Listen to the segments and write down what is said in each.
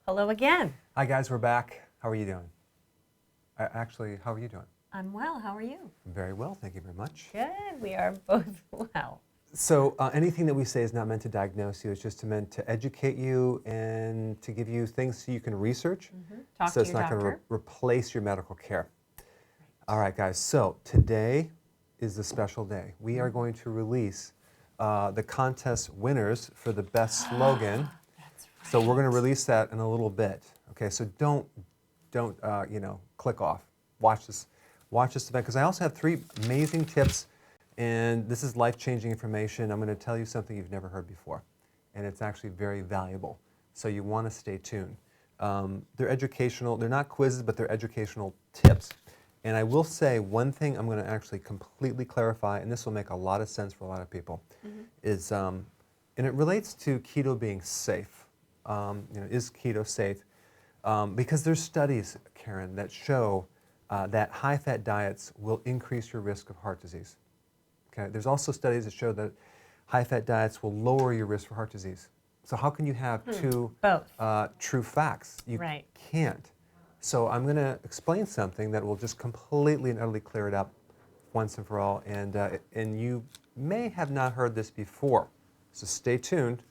Hello again. Hi guys, we're back. How are you doing? Actually, how are you doing? I'm well. How are you? Very well, thank you very much. Good. We are both well. So anything that we say is not meant to diagnose you. It's just meant to educate you and to give you things so you can research. Talk So to it's your not going doctor. to replace your medical care. All right, guys. So today is the special day. We are going to release the contest winners for the best slogan. That's right. So we're going to release that in a little bit. Okay, so don't click off. Watch this event, because I also have 3 amazing tips, and this is life-changing information. I'm going to tell you something you've never heard before, and it's actually very valuable. So you want to stay tuned. They're educational. They're not quizzes, but they're educational tips. And I will say one thing I'm going to actually completely clarify, and this will make a lot of sense for a lot of people, is, and it relates to keto being safe. Is keto safe? Because there's studies, Karen, that show that high-fat diets will increase your risk of heart disease. Okay? There's also studies that show that high-fat diets will lower your risk for heart disease. So how can you have two true facts? You can't. So I'm going to explain something that will just completely and utterly clear it up once and for all. And you may have not heard this before. So stay tuned.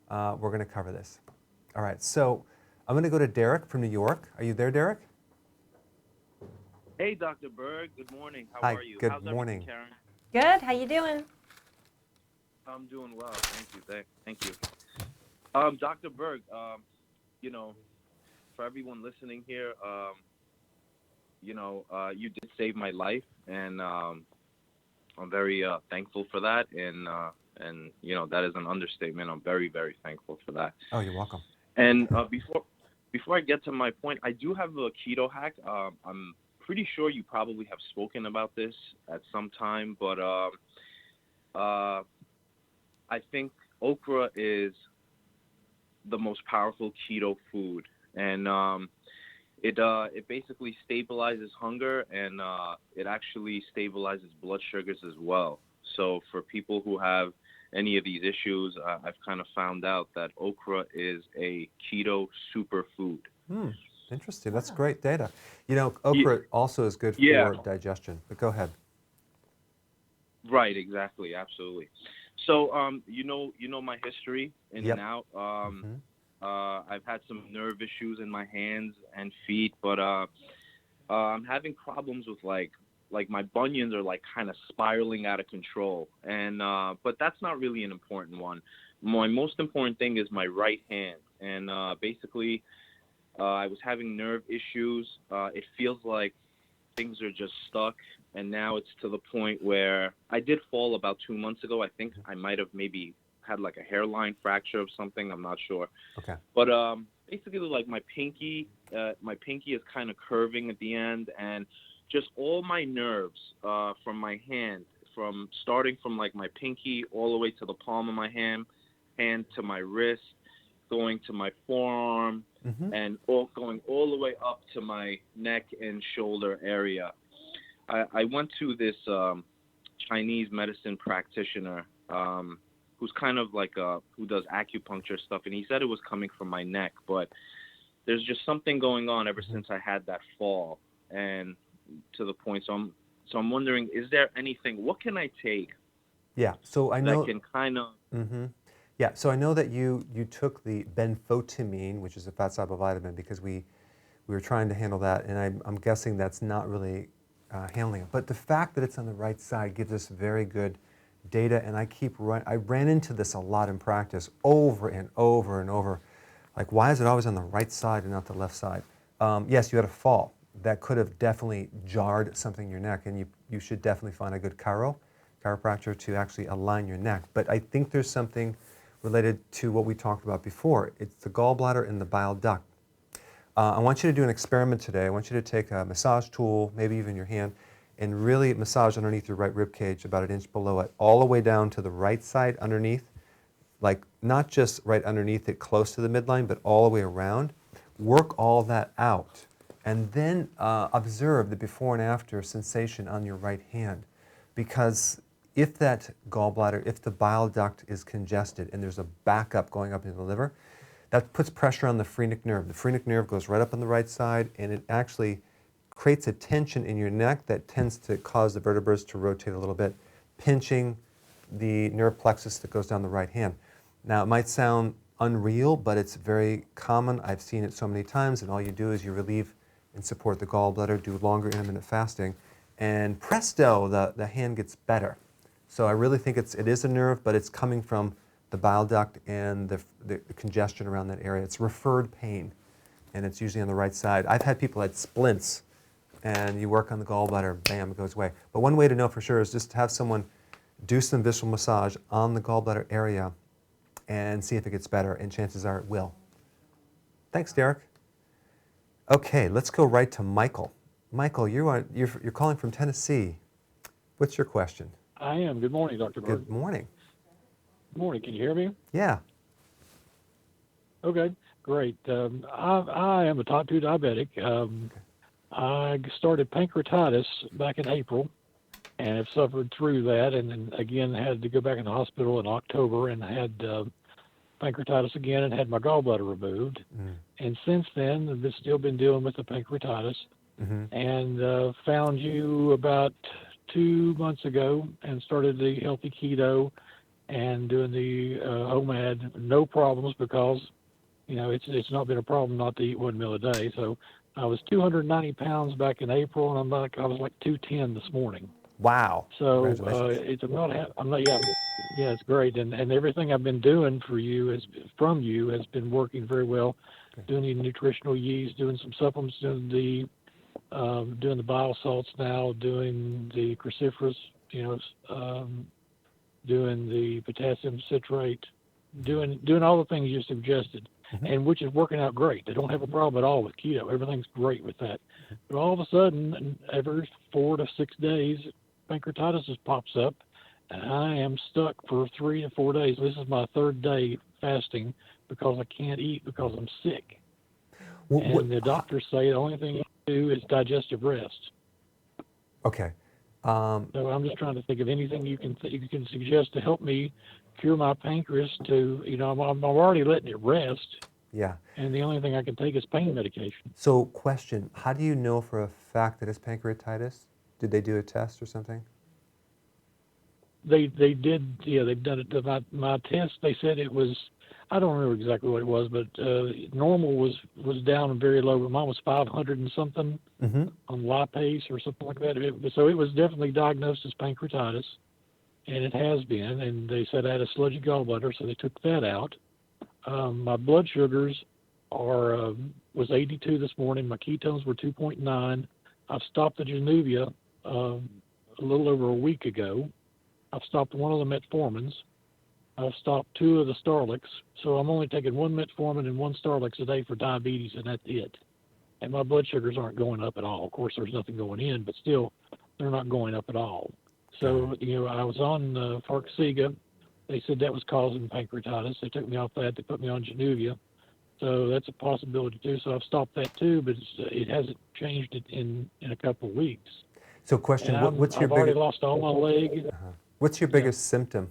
We're going to cover this. All right. So I'm going to go to Derek from New York. Are you there, Derek? Hey, Dr. Berg. Good morning. How Hi, are you? good How's morning. Karen? Good. How you doing? I'm doing well. Thank you. Thank you. Dr. Berg, for everyone listening here, you did save my life, and I'm very thankful for that. And that is an understatement. I'm very, very thankful for that. Oh, you're welcome. And before I get to my point, I do have a keto hack. I'm pretty sure you probably have spoken about this at some time, but I think okra is the most powerful keto food, and it basically stabilizes hunger, and it actually stabilizes blood sugars as well. So for people who have any of these issues, I've kind of found out that okra is a keto superfood. Interesting. That's great data. Okra also is good for digestion, but go ahead. Right, exactly, absolutely. So, you know my history in and out. I've had some nerve issues in my hands and feet, but I'm having problems with like my bunions are like kind of spiraling out of control. And but that's not really an important one. My most important thing is my right hand, and basically I was having nerve issues. It feels like things are just stuck, and now it's to the point where I did fall about 2 months ago. I think I might have maybe had like a hairline fracture of something. I'm not sure. Okay. But basically, like my pinky is kind of curving at the end, and just all my nerves from my hand, from starting from like my pinky all the way to the palm of my hand to my wrist, going to my forearm, and going all the way up to my neck and shoulder area. I went to this Chinese medicine practitioner who's kind of like who does acupuncture stuff, and he said it was coming from my neck, but there's just something going on ever since I had that fall, and to the point. So I'm wondering, is there anything? What can I take? Yeah. So I know that can kind of. Yeah, so I know that you took the benfotiamine, which is a fat soluble vitamin, because we were trying to handle that, and I'm guessing that's not really handling it. But the fact that it's on the right side gives us very good data, and I ran into this a lot in practice, over and over and over. Like, why is it always on the right side and not the left side? Yes, you had a fall. That could have definitely jarred something in your neck, and you should definitely find a good chiropractor to actually align your neck. But I think there's something related to what we talked about before. It's the gallbladder and the bile duct. I want you to do an experiment today. I want you to take a massage tool, maybe even your hand, and really massage underneath your right rib cage, about an inch below it, all the way down to the right side underneath, like not just right underneath it close to the midline, but all the way around. Work all that out, and then observe the before and after sensation on your right hand. Because if that gallbladder, if the bile duct is congested and there's a backup going up into the liver, that puts pressure on the phrenic nerve. The phrenic nerve goes right up on the right side, and it actually creates a tension in your neck that tends to cause the vertebrae to rotate a little bit, pinching the nerve plexus that goes down the right hand. Now, it might sound unreal, but it's very common. I've seen it so many times, and all you do is you relieve and support the gallbladder, do longer intermittent fasting, and presto, the hand gets better. So I really think it is a nerve, but it's coming from the bile duct and the congestion around that area. It's referred pain, and it's usually on the right side. I've had people had splints, and you work on the gallbladder, bam, it goes away. But one way to know for sure is just to have someone do some visceral massage on the gallbladder area and see if it gets better, and chances are it will. Thanks, Derek. Okay, let's go right to Michael. Michael, you're calling from Tennessee. What's your question? I am. Good morning, Dr. Berg. Good morning. Good morning. Can you hear me? Yeah. Okay, great. I am a type 2 diabetic. I started pancreatitis back in April and have suffered through that, and then again had to go back in the hospital in October and had pancreatitis again and had my gallbladder removed. And since then, I've still been dealing with the pancreatitis, and found you about 2 months ago and started the healthy keto and doing the OMAD. No problems, because it's not been a problem not to eat one meal a day. So I was 290 pounds back in April, and I was like 210 this morning. Wow. So Congratulations. yeah, it's great, and everything I've been doing for you has been working very well. Okay. Doing the nutritional yeast, doing some supplements, doing the bile salts now, doing the cruciferous, doing the potassium citrate, doing all the things you suggested, and which is working out great. I don't have a problem at all with keto. Everything's great with that. But all of a sudden, every 4 to 6 days, pancreatitis just pops up, and I am stuck for 3 to 4 days. This is my 3rd day fasting because I can't eat because I'm sick. And the doctors say the only thing you can do is digestive rest. Okay. So I'm just trying to think of anything you can suggest to help me cure my pancreas. I'm already letting it rest. Yeah. And the only thing I can take is pain medication. So, question: how do you know for a fact that it's pancreatitis? Did they do a test or something? They did. Yeah, they've done it. My test. They said it was. I don't remember exactly what it was, but normal was down and very low. Mine was 500 and something on lipase or something like that. So it was definitely diagnosed as pancreatitis, and it has been. And they said I had a sludgy gallbladder, so they took that out. My blood sugars was 82 this morning. My ketones were 2.9. I've stopped the Januvia a little over a week ago. I've stopped one of the metformins. I've stopped 2 of the Starlix. So I'm only taking 1 metformin and 1 Starlix a day for diabetes, and that's it. And my blood sugars aren't going up at all. Of course, there's nothing going in, but still, they're not going up at all. So, I was on Farxiga. They said that was causing pancreatitis. They took me off that. They put me on Januvia. So that's a possibility too. So I've stopped that too, but it hasn't changed it in a couple of weeks. So, question: I've already lost all my leg. What's your biggest symptom?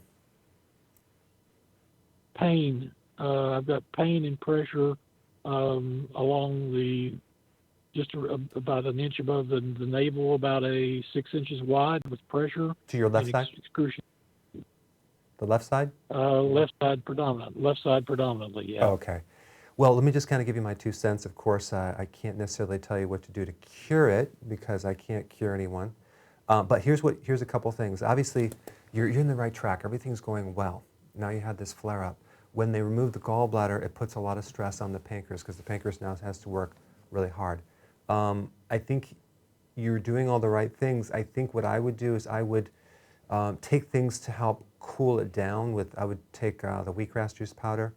Pain. I've got pain and pressure along just about an inch above the navel, about 6 inches wide, with pressure. To your left side? Excruciating. The left side? Left side predominantly, yeah. Oh, okay. Well, let me just kind of give you my 2 cents. Of course, I can't necessarily tell you what to do to cure it, because I can't cure anyone. But here's a couple things. Obviously, you're in the right track. Everything's going well. Now you had this flare-up. When they remove the gallbladder, it puts a lot of stress on the pancreas, because the pancreas now has to work really hard. I think you're doing all the right things. I think what I would do is I would take things to help cool it down. I would take the wheatgrass juice powder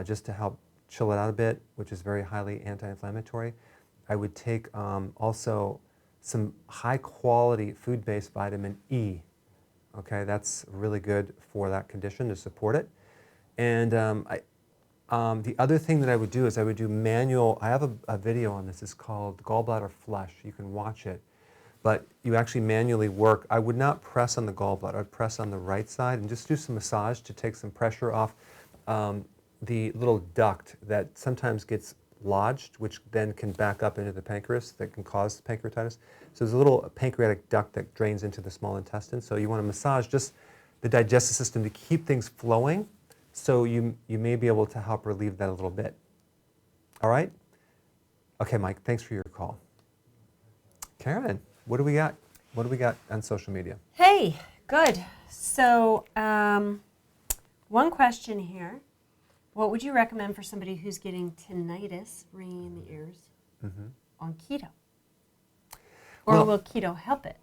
just to help chill it out a bit, which is very highly anti-inflammatory. I would take also some high-quality food-based vitamin E. Okay, that's really good for that condition to support it. And the other thing that I would do is I would do manual. I have a video on this. It's called Gallbladder Flush. You can watch it. But you actually manually work. I would not press on the gallbladder. I'd press on the right side and just do some massage to take some pressure off the little duct that sometimes gets lodged, which then can back up into the pancreas that can cause pancreatitis. So there's a little pancreatic duct that drains into the small intestine. So you want to massage just the digestive system to keep things flowing. So you may be able to help relieve that a little bit. All right? Okay, Mike, thanks for your call. Karen, what do we got? What do we got on social media? Hey, good. So, one question here. What would you recommend for somebody who's getting tinnitus, ringing in the ears, on keto? Or Well- will keto help it?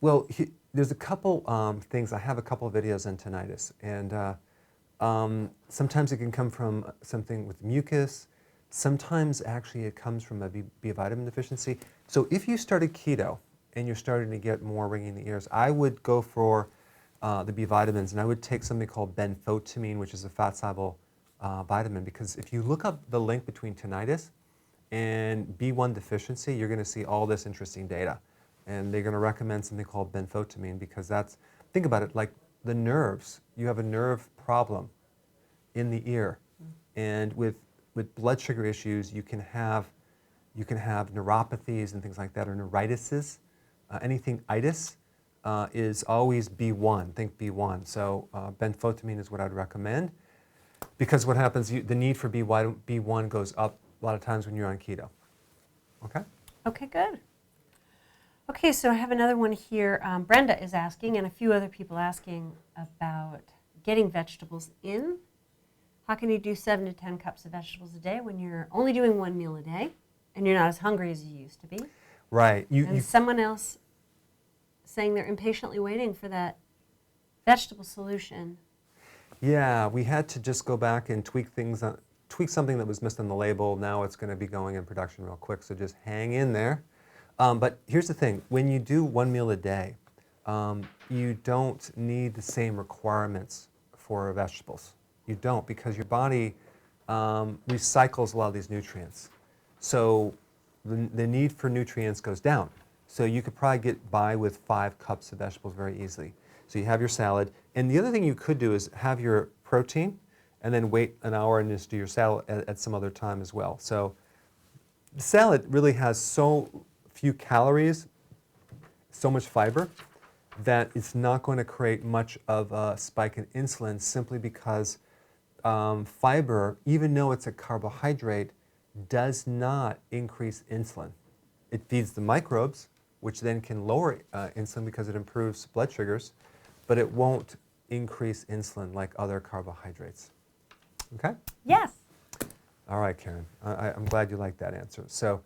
Well, there's a couple things. I have a couple of videos on tinnitus, and sometimes it can come from something with mucus. Sometimes actually it comes from a B vitamin deficiency. So if you started keto and you're starting to get more ringing in the ears, I would go for the B vitamins, and I would take something called benfotiamine, which is a fat-soluble vitamin, because if you look up the link between tinnitus and B1 deficiency, you're going to see all this interesting data. And they're going to recommend something called benfotiamine because that's, think about it, like the nerves. You have a nerve problem in the ear. And with blood sugar issues, you can have neuropathies and things like that, or neuritises. Anything itis is always B1, think B1. So benfotiamine is what I'd recommend, because what happens, the need for B1 goes up a lot of times when you're on keto. Okay? Okay, good. Okay, so I have another one here. Brenda is asking, and a few other people asking about getting vegetables in. How can you do 7 to 10 cups of vegetables a day when you're only doing one meal a day and you're not as hungry as you used to be? Right. And someone else saying they're impatiently waiting for that vegetable solution. Yeah, we had to just go back and tweak something that was missed on the label. Now it's going to be going in production real quick, so just hang in there. But here's the thing, when you do one meal a day, you don't need the same requirements for vegetables. You don't, because your body recycles a lot of these nutrients. So the need for nutrients goes down. So you could probably get by with 5 cups of vegetables very easily. So you have your salad. And the other thing you could do is have your protein and then wait an hour and just do your salad at some other time as well. So the salad really has so few calories, so much fiber, that it's not going to create much of a spike in insulin, simply because fiber, even though it's a carbohydrate, does not increase insulin. It feeds the microbes, which then can lower insulin because it improves blood sugars, but it won't increase insulin like other carbohydrates. Okay? Yes. All right, Karen. I'm glad you liked that answer. So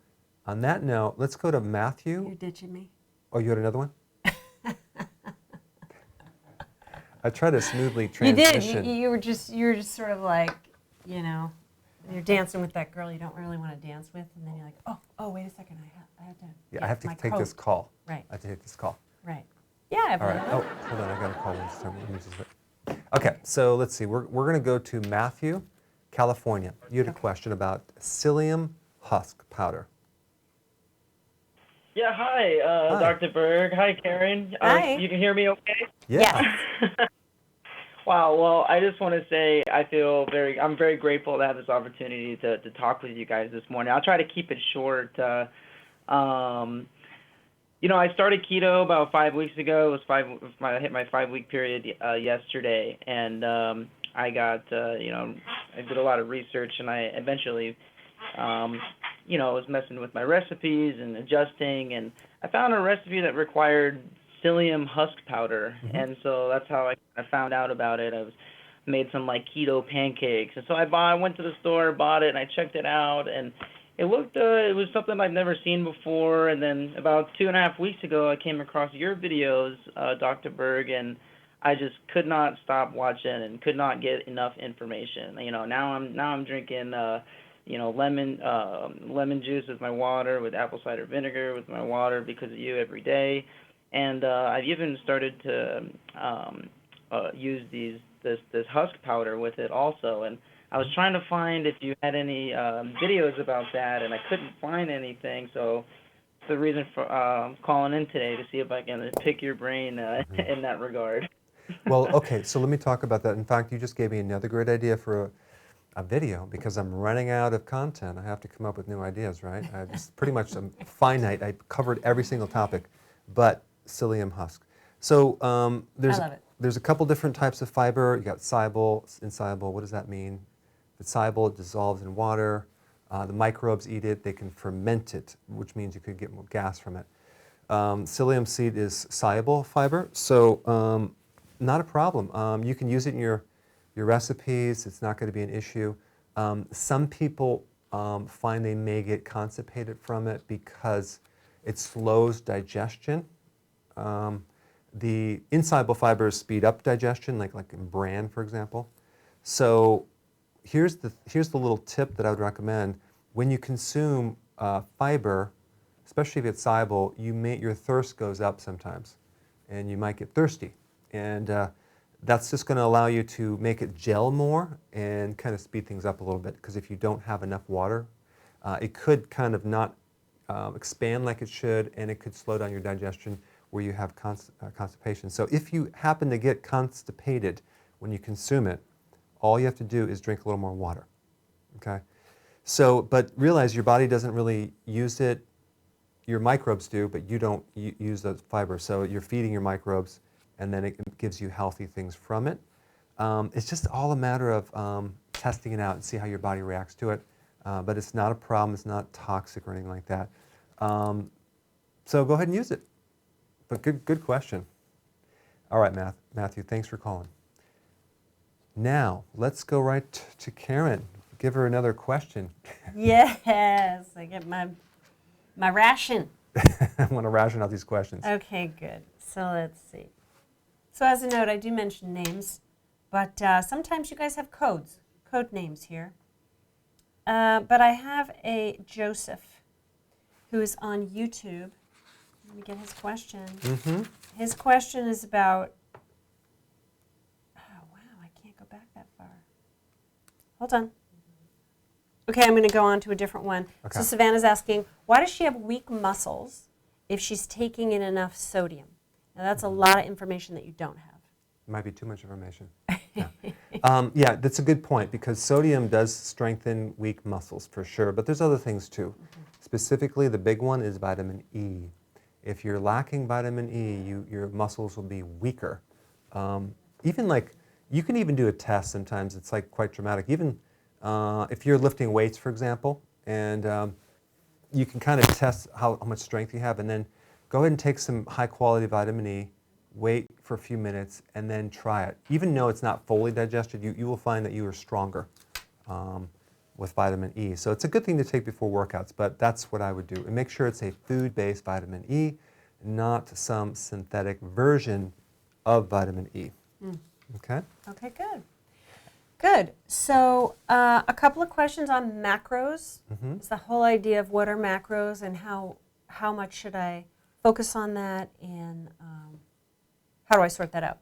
on that note, let's go to Matthew. You're ditching me. Oh, you had another one? I tried to smoothly You transition. did. You were just sort of like, you know, you're dancing with that girl you don't really want to dance with, and then you're like, oh, wait a second, I have to. Yeah, get I have to my take coat. this call. Right. I have to take this call. Right. Yeah, All Evelyn. right. Oh, hold on. I got a call. Let me just wait. Okay, so let's see. We're going to go to Matthew, California. You had a question about psyllium husk powder. Yeah, hi, Hi. Dr. Berg. Hi, Karen. Hi. You can hear me okay? Yes. Wow, well, I just want to say I'm very grateful to have this opportunity to talk with you guys this morning. I'll try to keep it short. You know, I started keto about 5 weeks ago. I hit my 5-week period yesterday, and I got, I did a lot of research, and I eventually, was messing with my recipes and adjusting, and I found a recipe that required psyllium husk powder, and so that's how I found out about it. Made some like keto pancakes, and so I went to the store, bought it, and I checked it out, and it looked, it was something I've never seen before. And then about 2.5 weeks ago, I came across your videos, Dr. Berg, and I just could not stop watching and could not get enough information. You know, now I'm drinking, lemon juice with my water, with apple cider vinegar with my water because of you every day. And I've even started to use this husk powder with it also. And I was trying to find if you had any videos about that, and I couldn't find anything. So it's the reason for calling in today, to see if I can pick your brain in that regard. Well, okay, so let me talk about that. In fact, you just gave me another great idea for a video because I'm running out of content. I have to come up with new ideas, right? It's pretty much I'm finite. I covered every single topic, but psyllium husk. So I love it. there's a couple different types of fiber. You got soluble, insoluble. What does that mean? If it's soluble, it dissolves in water. The microbes eat it. They can ferment it, which means you could get more gas from it. Psyllium seed is soluble fiber, so not a problem. You can use it in your recipes. It's not going to be an issue. Some people find they may get constipated from it because it slows digestion. The insoluble fibers speed up digestion, like in bran, for example. So here's the little tip that I would recommend. When you consume fiber, especially if it's soluble, your thirst goes up sometimes, and you might get thirsty. And that's just going to allow you to make it gel more and kind of speed things up a little bit, because if you don't have enough water, it could kind of not expand like it should, and it could slow down your digestion where you have constipation. So if you happen to get constipated when you consume it, all you have to do is drink a little more water, okay? So, but realize your body doesn't really use it. Your microbes do, but you don't use the fiber. So you're feeding your microbes, and then it gives you healthy things from it. It's just all a matter of testing it out and see how your body reacts to it. But it's not a problem. It's not toxic or anything like that. So go ahead and use it. But good question. All right, Matthew, thanks for calling. Now, let's go right to Karen. Give her another question. Yes, I get my ration. I want to ration out these questions. Okay, good. So let's see. So as a note, I do mention names, but sometimes you guys have code names here. But I have a Joseph who is on YouTube. Let me get his question. Mm-hmm. His question is about, oh wow, I can't go back that far. Hold on. Okay, I'm going to go on to a different one. Okay. So Savannah's asking, why does she have weak muscles if she's taking in enough sodium? Now that's a lot of information that you don't have. Might be too much information. Yeah. Yeah, that's a good point, because sodium does strengthen weak muscles for sure, but there's other things too. Mm-hmm. Specifically, the big one is vitamin E. If you're lacking vitamin E, your muscles will be weaker. Even like, you can even do a test sometimes, it's like quite dramatic. Even if you're lifting weights, for example, and you can kind of test how much strength you have, and then go ahead and take some high quality vitamin E, wait for a few minutes, and then try it. Even though it's not fully digested, you will find that you are stronger with vitamin E. So it's a good thing to take before workouts, but that's what I would do. And make sure it's a food-based vitamin E, not some synthetic version of vitamin E. Mm. Okay? Okay, good. Good. So a couple of questions on macros. Mm-hmm. It's the whole idea of what are macros and how much should I focus on that, and how do I sort that out?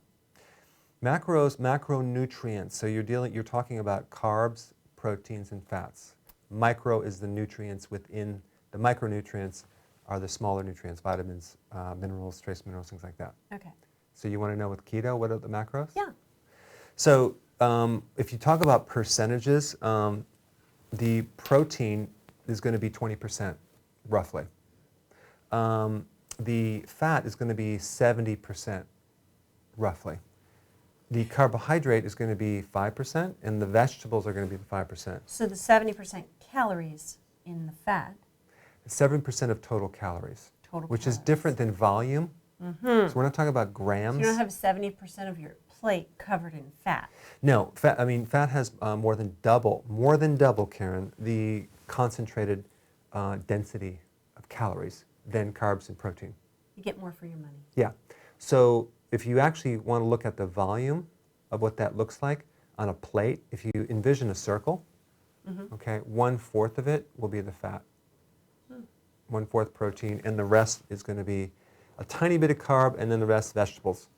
Macros, macronutrients. So you're talking about carbs, proteins, and fats. Micro is the nutrients within the micronutrients are the smaller nutrients, vitamins, minerals, trace minerals, things like that. Okay. So you want to know with keto, what are the macros? Yeah. So if you talk about percentages, the protein is going to be 20%, roughly. The fat is going to be 70%, roughly. The carbohydrate is going to be 5%, and the vegetables are going to be the 5%. So the 70% calories in the fat. 7% of total calories, which is different than volume. Mm-hmm. So we're not talking about grams. So you don't have 70% of your plate covered in fat. No, fat has more than double, Karen, the concentrated density of calories than carbs and protein. You get more for your money. Yeah. So if you actually want to look at the volume of what that looks like on a plate, if you envision a circle, mm-hmm. okay, 1/4 of it will be the fat, 1/4 protein, and the rest is going to be a tiny bit of carb, and then the rest vegetables.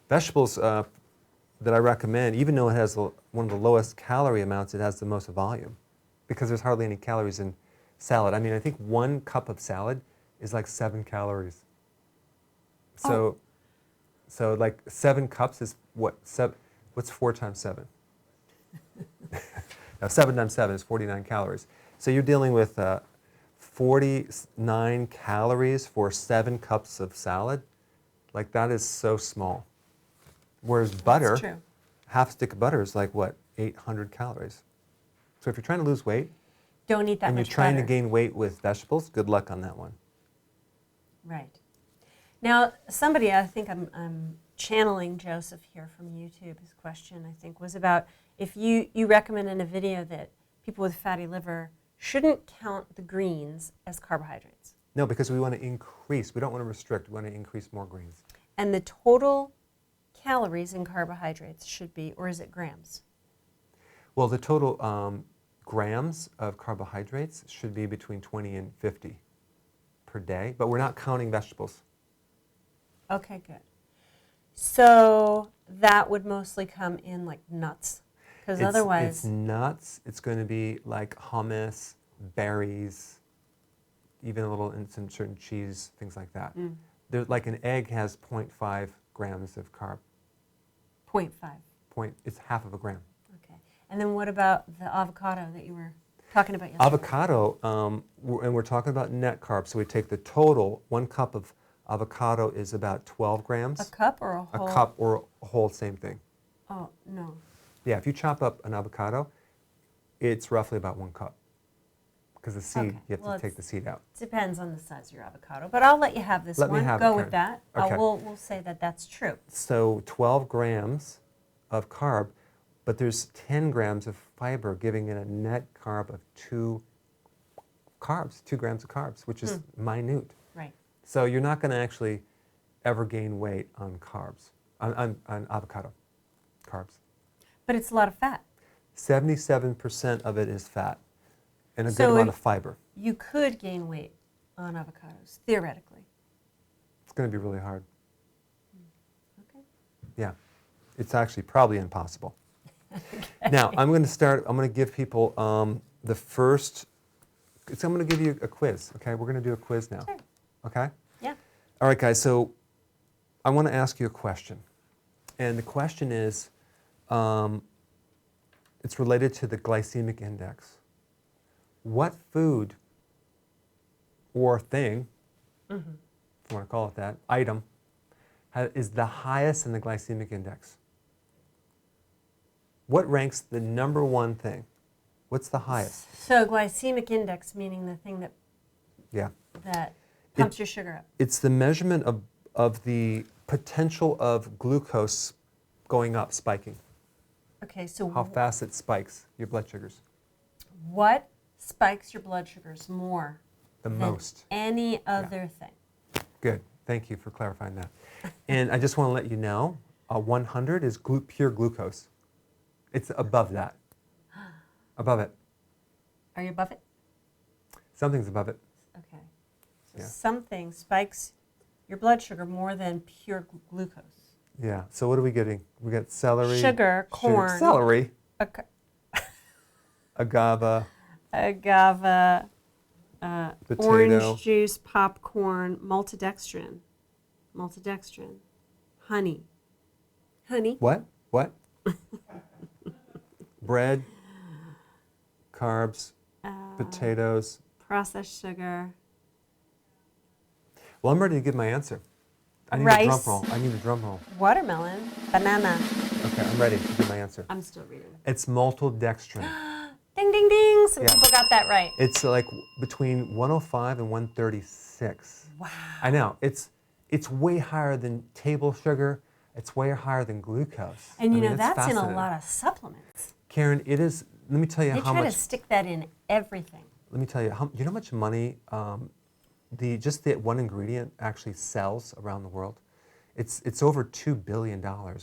Vegetables that I recommend, even though it has one of the lowest calorie amounts, it has the most volume, because there's hardly any calories in salad. I mean, I think 1 cup of salad is like 7 calories. So, so like 7 cups is what? What's 4 times 7? Now, 7 times 7 is 49 calories. So you're dealing with 49 calories for 7 cups of salad. Like, that is so small. Whereas butter, true. half stick of butter is like, what, 800 calories. So if you're trying to lose weight Don't eat that and much you're trying butter. to gain weight with vegetables, good luck on that one. Right. Now, somebody, I think I'm channeling Joseph here from YouTube. His question, I think, was about if you recommend in a video that people with fatty liver shouldn't count the greens as carbohydrates. No, because we want to increase. We don't want to restrict. We want to increase more greens. And the total calories in carbohydrates should be, or is it grams? Well, the total grams of carbohydrates should be between 20 and 50 per day, but we're not counting vegetables. Okay, good. So that would mostly come in like nuts, because otherwise... It's nuts. It's going to be like hummus, berries, even a little in certain cheese, things like that. There's like an egg has 0.5 grams of carb. 0.5. It's half of a gram. Okay. And then what about the avocado that you were talking about yesterday? Avocado, and we're talking about net carbs. So we take the total, 1 cup of avocado is about 12 grams. A cup or a whole? A cup or a whole, same thing. Oh, no. Yeah, if you chop up an avocado, it's roughly about 1 cup. Because the seed, Okay. you have Well, to take the seed out. Depends on the size of your avocado. But I'll let you have this Let me one. have it, Go with Karen. that. Okay. We'll say that that's true. So 12 grams of carb, but there's 10 grams of fiber, giving it a net carb of 2 grams of carbs, which is minute. Right. So you're not going to actually ever gain weight on carbs, on avocado carbs. But it's a lot of fat. 77% of it is fat and a good So amount of fiber. You could gain weight on avocados, theoretically. It's going to be really hard. Okay. Yeah. It's actually probably impossible. Now, I'm going to give people the first, I'm going to give you a quiz, okay? We're going to do a quiz now. Sure. Okay? Yeah. All right, guys, so I want to ask you a question. And the question is, it's related to the glycemic index. What food or thing, if you want to call it that, item, is the highest in the glycemic index? What ranks the number one thing? What's the highest? So glycemic index, meaning the thing that Yeah. pumps your sugar up. It's the measurement of the potential of glucose going up, spiking. Okay, so How fast it spikes your blood sugars. what spikes your blood sugars more The than most. any other thing? Good. Thank you for clarifying that. And I just want to let you know, 100 is pure glucose. It's above that. Above it. Are you above it? Something's above it. Okay. So Yeah. something spikes your blood sugar more than pure glucose. Yeah. So what are we getting? We got celery. Sugar, corn. Celery. Agave, Potato. orange juice, popcorn, maltodextrin, honey. What? What? Bread, carbs, potatoes. Processed sugar. Well, I'm ready to give my answer. I need Rice. a drum roll. I need a drum roll. Watermelon, banana. Okay, I'm ready to give my answer. I'm still reading. It's maltodextrin. Ding, ding, ding. Some Yeah. people got that right. It's like between 105 and 136. Wow. I know. It's way higher than table sugar. It's way higher than glucose. And you know, it's that's in a fascinating. lot of supplements. Karen, it is. Let me tell you They how try much. to stick that in everything. Let me tell you. You know how much money just the one ingredient actually sells around the world? It's over $2 billion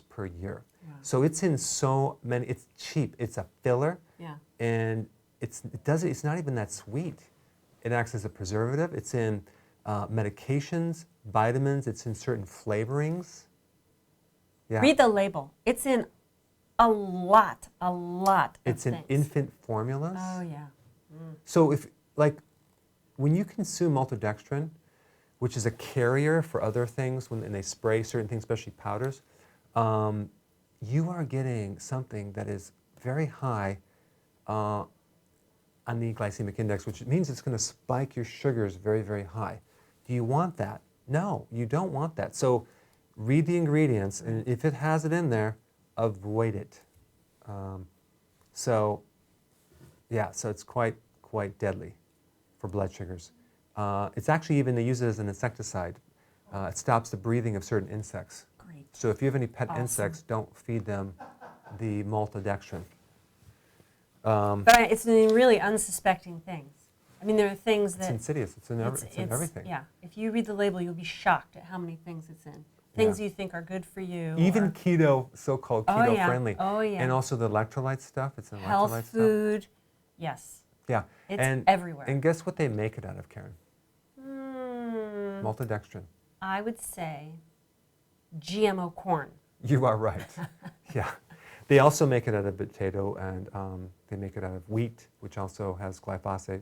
per year. Wow. So it's in so many. It's cheap. It's a filler. Yeah. And it's not even that sweet. It acts as a preservative. It's in medications, vitamins. It's in certain flavorings. Yeah. Read the label. It's in a lot of It's in things. infant formulas. Oh, yeah. So when you consume maltodextrin, which is a carrier for other things and they spray certain things, especially powders, you are getting something that is very high on the glycemic index, which means it's going to spike your sugars very, very high. Do you want that? No, you don't want that. So read the ingredients, and if it has it in there, avoid it. So it's quite deadly for blood sugars. It's actually even, they use it as an insecticide. It stops the breathing of certain insects. Great. So if you have any pet Awesome. insects, don't feed them the maltodextrin. But it's in really unsuspecting things. I mean, there are things It's that insidious. It's in everything. Yeah. If you read the label, you'll be shocked at how many things it's in. Things you think are good for you. Even keto, so-called keto yeah. friendly. Oh, yeah. And also the electrolyte stuff. It's in health electrolyte stuff. food. Yes. Yeah. It's everywhere. And guess what they make it out of, Karen? Mm, Maltodextrin. I would say GMO corn. You are right. Yeah. They also make it out of potato, and they make it out of wheat, which also has glyphosate.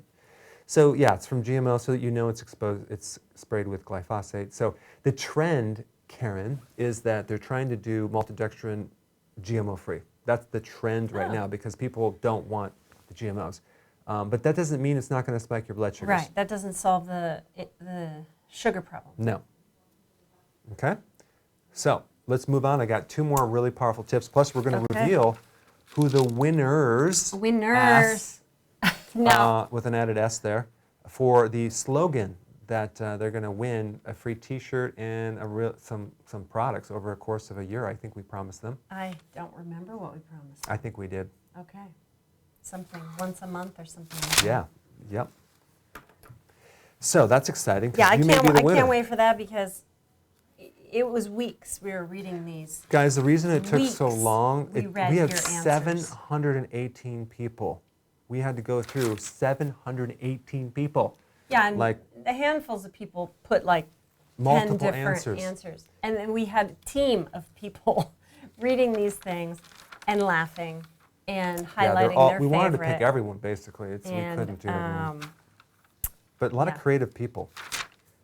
So yeah, it's from GMO, so that you know it's sprayed with glyphosate. So the trend, Karen, is that they're trying to do maltodextrin GMO-free. That's the trend right now, because people don't want the GMOs. But that doesn't mean it's not going to spike your blood sugars. Right. That doesn't solve the sugar problem. No. Okay? So let's move on. I got 2 more really powerful tips. Plus, we're going to reveal who the winners. No. With an added S there, for the slogan that they're going to win a free T-shirt and some products over a course of a year. I think we promised them. I don't remember what we promised. I think we did. Okay. Something once a month or something like that. Yeah. Yep. So that's exciting. Yeah, I you may be the winner. can't wait for that, because it was weeks we were reading these. Guys, the reason it took so long, we we had your 718 people. We had to go through 718 people. Yeah, and like the handfuls of people put like 10 multiple different answers. And then we had a team of people reading these things and laughing and highlighting their we favorite. wanted to pick everyone, basically. We And, couldn't do everyone. But a lot of creative people.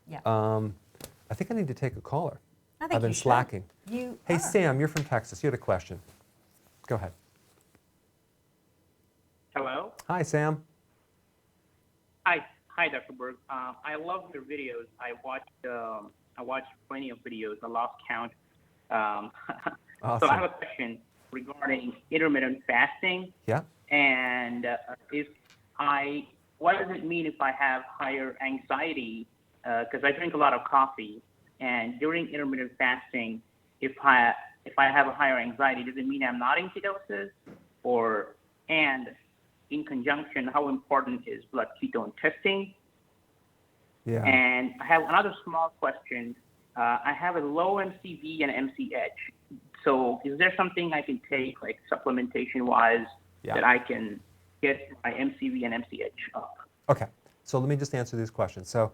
Yeah. I think I need to take a caller. I think I've been you should. slacking. You Hey, are. Sam, you're from Texas. You had a question. Go ahead. Hello. Hi, Sam. Hi, Dr. Berg. I love your videos. I watched plenty of videos. I lost count. Awesome. So I have a question regarding intermittent fasting. Yeah. And what does it mean if I have higher anxiety? Because I drink a lot of coffee, and during intermittent fasting, if I have a higher anxiety, does it mean I'm not in ketosis? And in conjunction, how important is blood ketone testing? Yeah. And I have another small question. I have a low MCV and MCH. So is there something I can take, like supplementation-wise, that I can get my MCV and MCH up? Okay. So let me just answer these questions. So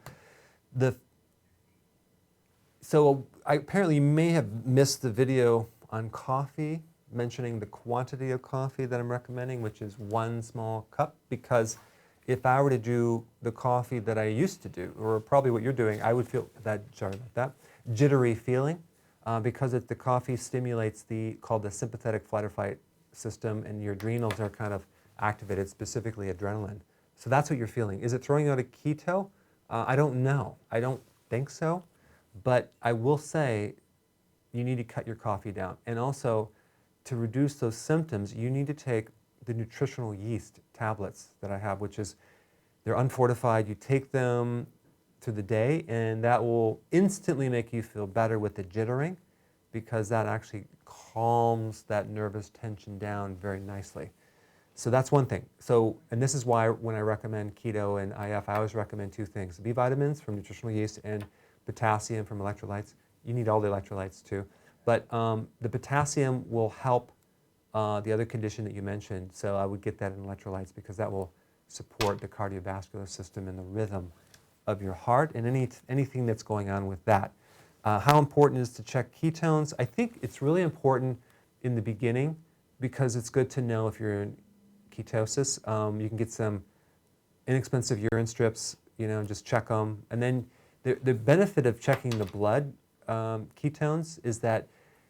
apparently you may have missed the video on coffee, mentioning the quantity of coffee that I'm recommending, which is 1 small cup, because if I were to do the coffee that I used to do, or probably what you're doing, I would feel that jittery feeling, because the coffee stimulates called the sympathetic flight or fight system, and your adrenals are kind of activated, specifically adrenaline. So that's what you're feeling. Is it throwing out a keto? I don't know. I don't think so, but I will say you need to cut your coffee down. And also, to reduce those symptoms, you need to take the nutritional yeast tablets that I have, which is, they're unfortified. You take them through the day, and that will instantly make you feel better with the jittering, because that actually calms that nervous tension down very nicely. So that's one thing. So, and this is why when I recommend keto and IF, I always recommend 2 things: B vitamins from nutritional yeast and potassium from electrolytes. You need all the electrolytes too. But the potassium will help the other condition that you mentioned. So I would get that in electrolytes, because that will support the cardiovascular system and the rhythm of your heart and anything that's going on with that. How important it is to check ketones? I think it's really important in the beginning, because it's good to know if you're in ketosis. You can get some inexpensive urine strips, just check them. And then the benefit of checking the blood ketones is that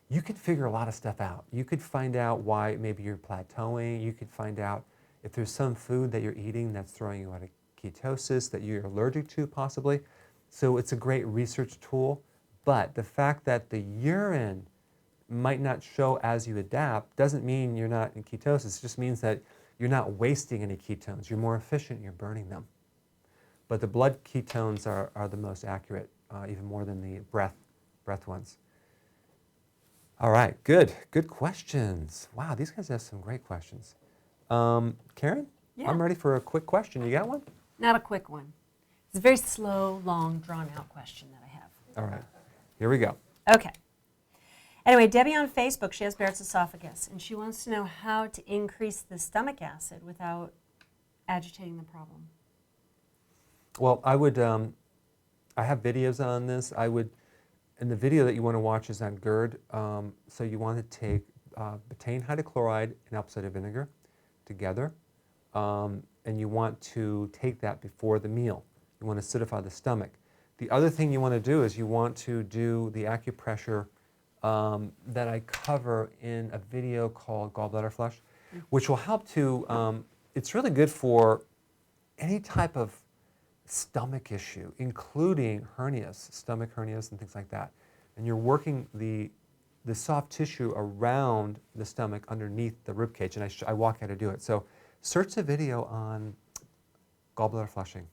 you could figure a lot of stuff out. You could find out why maybe you're plateauing. You could find out, if there's some food that you're eating that's throwing you out of ketosis that you're allergic to possibly. So it's a great research tool, but the fact that the urine might not show as you adapt doesn't mean you're not in ketosis. It just means that you're not wasting any ketones. You're more efficient, you're burning them. But the blood ketones are the most accurate, even more than the breath ones. All right, good questions. Wow, these guys have some great questions. Karen, Yeah. I'm ready for a quick question. You got one? Not a quick one. It's a very slow, long, drawn-out question that I have. All right, here we go. Okay. Anyway, Debbie on Facebook, she has Barrett's esophagus, and she wants to know how to increase the stomach acid without agitating the problem. Well, I would, I have videos on this. And the video that you want to watch is on GERD. So you want to take betaine hydrochloride and apple cider vinegar together. And you want to take that before the meal. You want to acidify the stomach. The other thing you want to do is you want to do the acupressure that I cover in a video called Gallbladder Flush, which will help to, it's really good for any type of stomach issue, including hernias, stomach hernias and things like that. And you're working the soft tissue around the stomach underneath the rib cage, and I walk how to do it. So search the video on gallbladder flushing,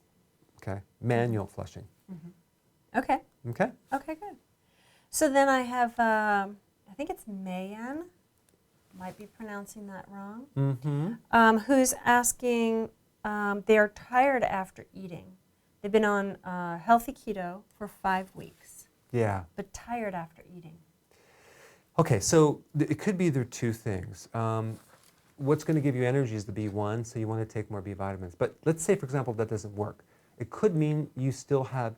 okay? Manual flushing. Mm-hmm. Okay. Okay? Okay, good. So then I have, I think it's Mayan, might be pronouncing that wrong, who's asking, they're tired after eating. They've been on healthy keto for 5 weeks. Yeah. But tired after eating. Okay, so it could be either two things. What's going to give you energy is the B1, so you want to take more B vitamins. But let's say, for example, that doesn't work. It could mean you still have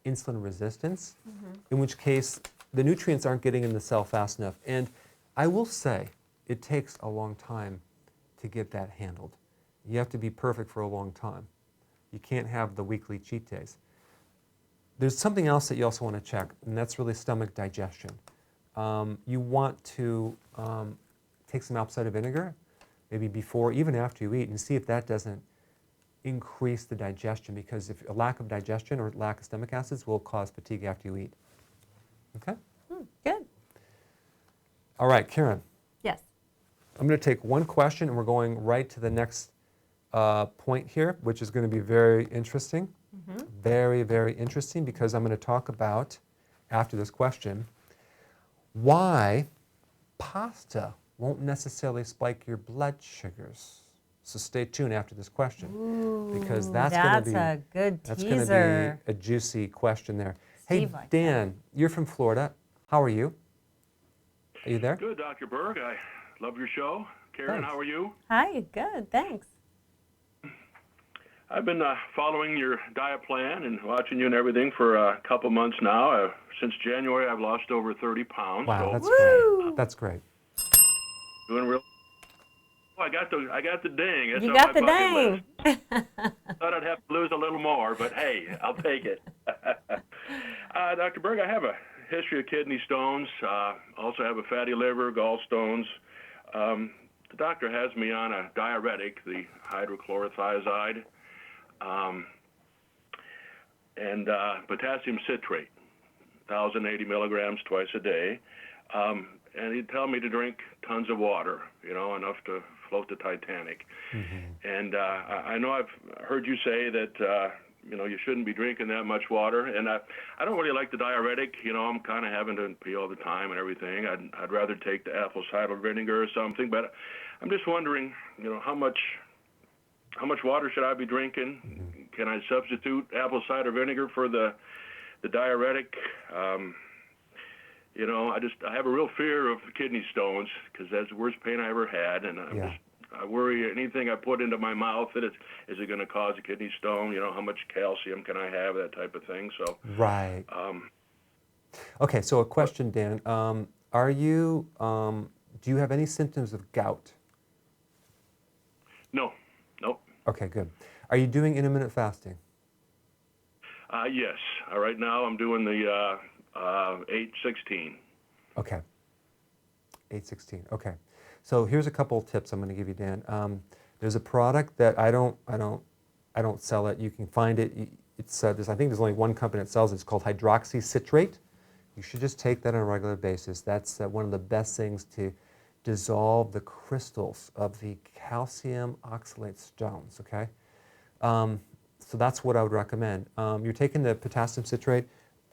insulin resistance, in which case the nutrients aren't getting in the cell fast enough. And I will say, it takes a long time to get that handled. You have to be perfect for a long time. You can't have the weekly cheat days. There's something else that you also want to check, and that's really stomach digestion. You want to take some apple cider vinegar, maybe before, even after you eat, and see if that doesn't increase the digestion, because if a lack of digestion or lack of stomach acids will cause fatigue after you eat. Okay? Good. All right, Karen. Yes. I'm going to take one question, and we're going right to the next point here, which is going to be very interesting. Very, very interesting, because I'm going to talk about, after this question, why pasta won't necessarily spike your blood sugars. So stay tuned after this question, because that's going to be a good that's teaser. going to be a juicy question there. Hey, Steve likes Dan, you're from Florida. How are you? Are you there? Good, Dr. Berg. I love your show. Karen, Thanks. how are you? Hi, good, thanks. I've been following your diet plan and watching you and everything for a couple months now. Since January, I've lost over 30 pounds. Wow, so that's Woo! great. That's great. doing real. Oh, I got the ding. It's You on got my the bucket ding. list. Thought I'd have to lose a little more, but hey, I'll take it. Dr. Berg, I have a history of kidney stones. Also have a fatty liver, gallstones. The doctor has me on a diuretic, the hydrochlorothiazide, and potassium citrate, 1,080 milligrams twice a day. And he'd tell me to drink tons of water, enough to float the Titanic. And I know I've heard you say that, you shouldn't be drinking that much water. And I don't really like the diuretic. I'm kind of having to pee all the time and everything. I'd rather take the apple cider vinegar or something. But I'm just wondering, how much water should I be drinking? Can I substitute apple cider vinegar for the diuretic? I have a real fear of kidney stones because that's the worst pain I ever had, and I worry anything I put into my mouth is it going to cause a kidney stone? How much calcium can I have? That type of thing. So right. Okay, so a question, Dan. Do you have any symptoms of gout? No. Okay, good. Are you doing intermittent fasting? Yes. Right now I'm doing the 8-16. Okay. 8-16. Okay. So here's a couple tips I'm going to give you, Dan. There's a product that I don't sell it. You can find it. It's I think there's only one company that sells it. It's called hydroxycitrate. You should just take that on a regular basis. That's one of the best things to dissolve the crystals of the calcium oxalate stones. Okay, so that's what I would recommend. You're taking the potassium citrate.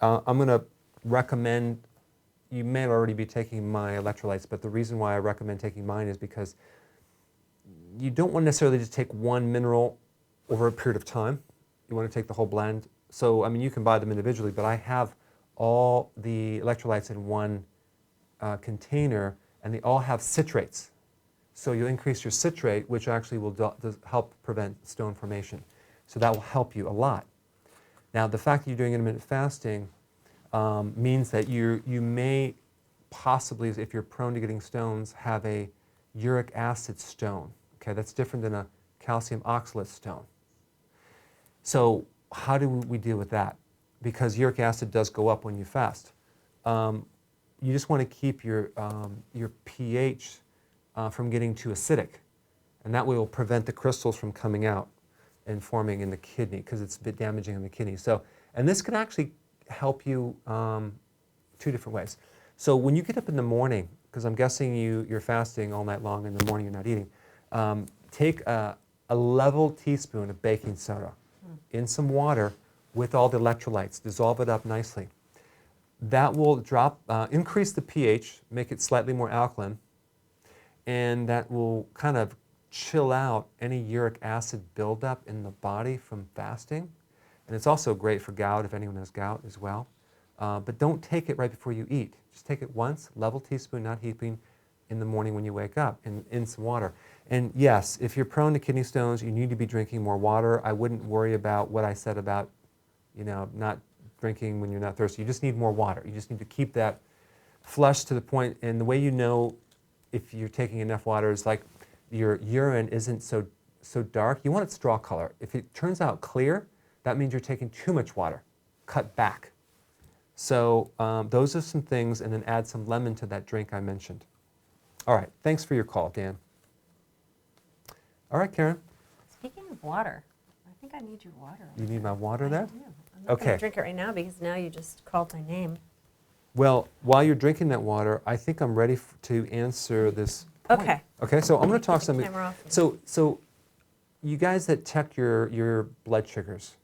I'm going to recommend. You may already be taking my electrolytes, but the reason why I recommend taking mine is because you don't want necessarily to take one mineral over a period of time. You want to take the whole blend. So, I mean, you can buy them individually, but I have all the electrolytes in one container, and they all have citrates. So you'll increase your citrate, which actually will help prevent stone formation. So that will help you a lot. Now, the fact that you're doing intermittent fasting means that you may possibly, if you're prone to getting stones, have a uric acid stone. Okay, that's different than a calcium oxalate stone. So how do we deal with that? Because uric acid does go up when you fast. You just want to keep your pH from getting too acidic, and that will prevent the crystals from coming out and forming in the kidney, because it's a bit damaging in the kidney. So, and this can actually help you two different ways. So when you get up in the morning, because I'm guessing you're fasting all night long, in the morning you're not eating, take a level teaspoon of baking soda in some water with all the electrolytes, dissolve it up nicely. That will increase the pH, make it slightly more alkaline, and that will kind of chill out any uric acid buildup in the body from fasting. And it's also great for gout, if anyone has gout as well. But don't take it right before you eat. Just take it once, level teaspoon, not heaping, in the morning when you wake up, in some water. And yes, if you're prone to kidney stones, you need to be drinking more water. I wouldn't worry about what I said about, not drinking when you're not thirsty. You just need more water. You just need to keep that flush to the point. And the way you know if you're taking enough water is like your urine isn't so dark. You want it straw color. If it turns out clear, that means you're taking too much water. Cut back. So those are some things, and then add some lemon to that drink I mentioned. All right, thanks for your call, Dan. All right, Karen. Speaking of water, I think I need your water. You need my water there? I do. I'm not going to drink it right now because now you just called my name. Well, while you're drinking that water, I think I'm ready to answer this point. Okay. Okay, so I'm going to talk something. Camera off. So you guys that check your blood sugars,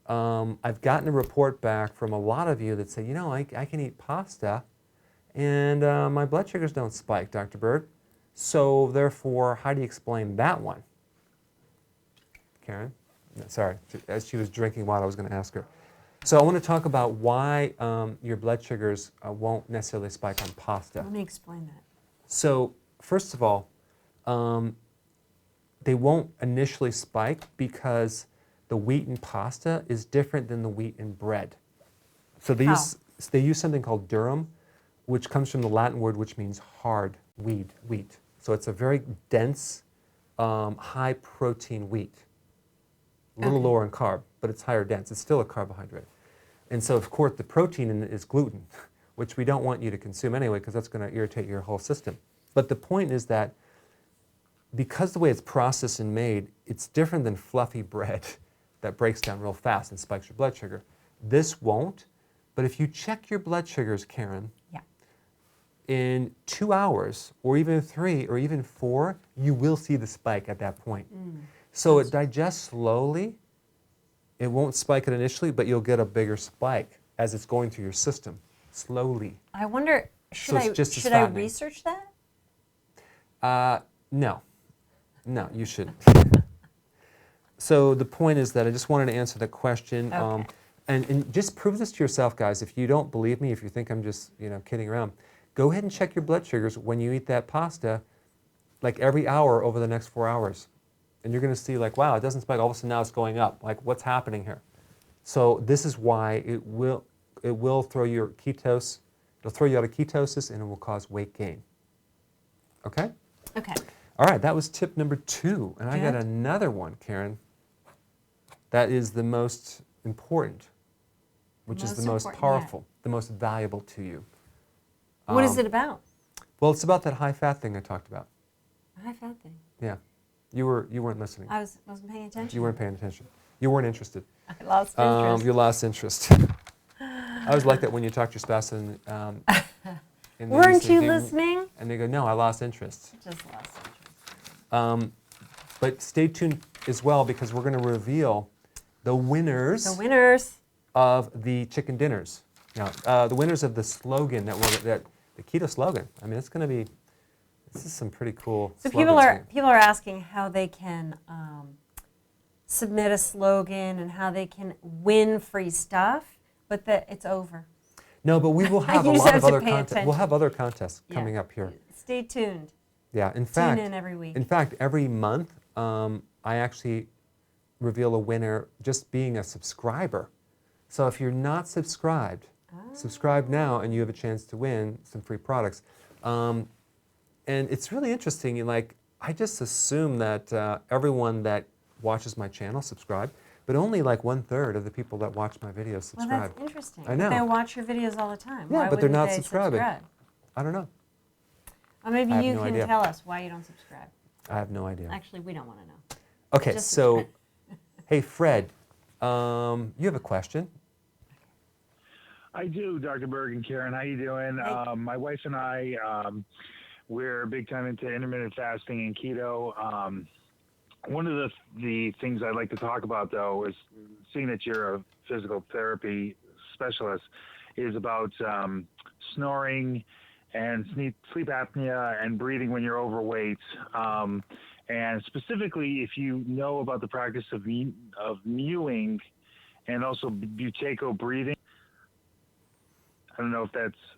I've gotten a report back from a lot of you that say, I can eat pasta and my blood sugars don't spike, Dr. Berg. So therefore, how do you explain that one? Karen? No, sorry, as she was drinking water, I was going to ask her. So I want to talk about why your blood sugars won't necessarily spike on pasta. Let me explain that. So first of all, they won't initially spike because the wheat in pasta is different than the wheat in bread. So they use something called durum, which comes from the Latin word which means hard wheat. So it's a very dense, high protein wheat. A little lower in carb, but it's higher dense. It's still a carbohydrate. And so, of course, the protein in it is gluten, which we don't want you to consume anyway because that's going to irritate your whole system. But the point is that because the way it's processed and made, it's different than fluffy bread that breaks down real fast and spikes your blood sugar. This won't, but if you check your blood sugars, Karen, in 2 hours, or even 3, or even 4, you will see the spike at that point. So it digests slowly. It won't spike it initially, but you'll get a bigger spike as it's going through your system, slowly. I wonder, should I research that? No, you shouldn't. So the point is that I just wanted to answer the question. Okay. And just prove this to yourself, guys. If you don't believe me, if you think I'm just kidding around, go ahead and check your blood sugars when you eat that pasta, like every hour over the next 4 hours. And you're going to see like, wow, it doesn't spike. All of a sudden now it's going up. Like, what's happening here? So this is why it will throw your ketose. It'll throw you out of ketosis, and it will cause weight gain. Okay? Okay. All right, that was tip number 2. And I got another one, Karen, that is the most important, which is the most powerful, the most valuable to you. What is it about? Well, it's about that high fat thing I talked about. High fat thing. Yeah. You weren't listening. I wasn't paying attention. You weren't paying attention. You weren't interested. I lost interest. You lost interest. I always like that when you talk to your spouse and Weren't you listening? And they go, no, I lost interest. Just lost interest. But stay tuned as well because we're going to reveal the winners. The winners of the chicken dinners. Now, the winners of the slogan the keto slogan. I mean, this is some pretty cool. So people are asking how they can submit a slogan and how they can win free stuff, but it's over. No, but we will have a lot of other contests. We'll have other contests coming up here. Stay tuned. Yeah, Tune in every week. In fact, every month I actually reveal a winner just being a subscriber. So if you're not subscribed, subscribe now and you have a chance to win some free products. And it's really interesting. I just assume that everyone that watches my channel subscribe, but only like 1/3 of the people that watch my videos subscribe. Well, that's interesting. I know. They watch your videos all the time. Yeah, Why but they're not they subscribing. subscribe? I don't know. Well, maybe you no can idea. tell us why you don't subscribe. I have no idea. Actually, we don't want to know. Okay, Just so, subscribe. hey, Fred, you have a question? I do, Dr. Berg and Karen. How you doing? Hey. My wife and I, we're big time into intermittent fasting and keto. One of the things I'd like to talk about, though, is seeing that you're a physical therapy specialist, is about snoring and sleep apnea and breathing when you're overweight. And specifically, if you know about the practice of mewing and also buteyko breathing. I don't know